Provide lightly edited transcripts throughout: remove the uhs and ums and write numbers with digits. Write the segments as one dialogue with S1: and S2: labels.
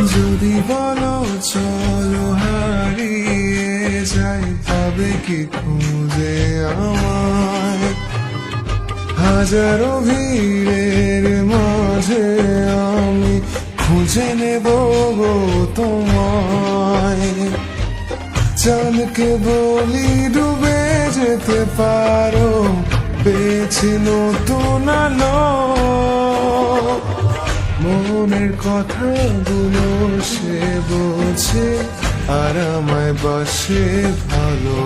S1: যদি বলো চলো হারিয়ে যাই, তবে কি খুঁজে আমায় হাজারো ভিড়ের মাঝে আমি খুঁজে নেব গো তোমায়। চাঁদকে বলি ডুবে যেতে পারো, পেয়েছি নতুন আলো। মনের কথাগুলো সে বলছে, আর আমায় বাসে ভালো।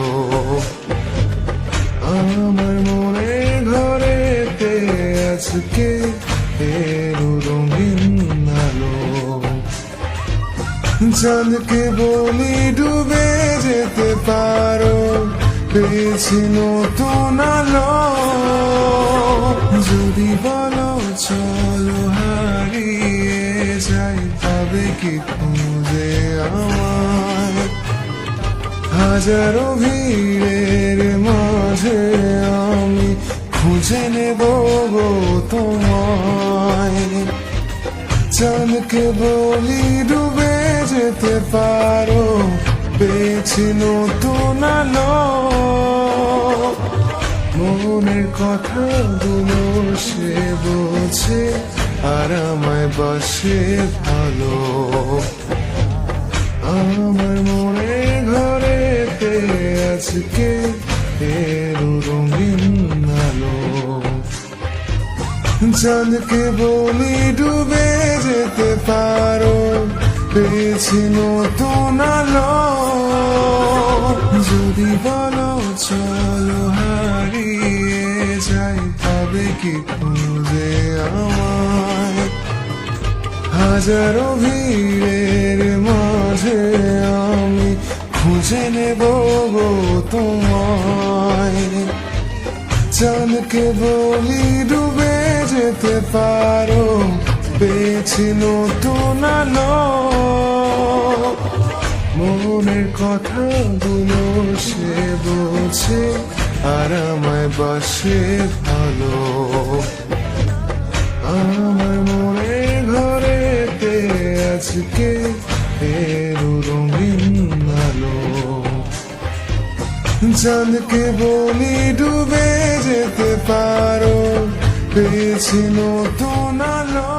S1: আমার মনের ঘরেতে আজকে এলো রঙিন আলো। চাঁদকে বলি ডুবে যেতে পারো, পেয়েছি নতুন আলো। যদি বলো চলো হারিয়ে যাই, তবে কি খুঁজে আমায় হাজারো ভিড়ের মাঝে আমি খুঁজে নেব গো তোমায়। চাঁদকে বলি ডুবে যেতে পারো, পেয়েছি নতুন আলো। মনের কথাগুলো সে বলছে, আর আমায় বাসে ভালো। আমার মনের ঘরেতে আজকে এলো রঙিন আলো। চাঁদকে বলি ডুবে যেতে পারো, পেয়েছি নতুন আলো। যদি বলো চলো হারিয়ে যাই, তবে কি খুঁজে আমায় হাজারো ভিড়ের মাঝে আমি খুঁজে নেব গো তোমায়। চাঁদকে বলি ডুবে যেতে পারো, পেয়েছি নতুন আলো। মনের কথাগুলো সে বলছে, আর আমায় বাসে ভালো। আমার মনের ঘরেতে আজকে এলো রঙিন আলো। চাঁদকে বলি ডুবে যেতে পারো, পেয়েছি নতুন আলো।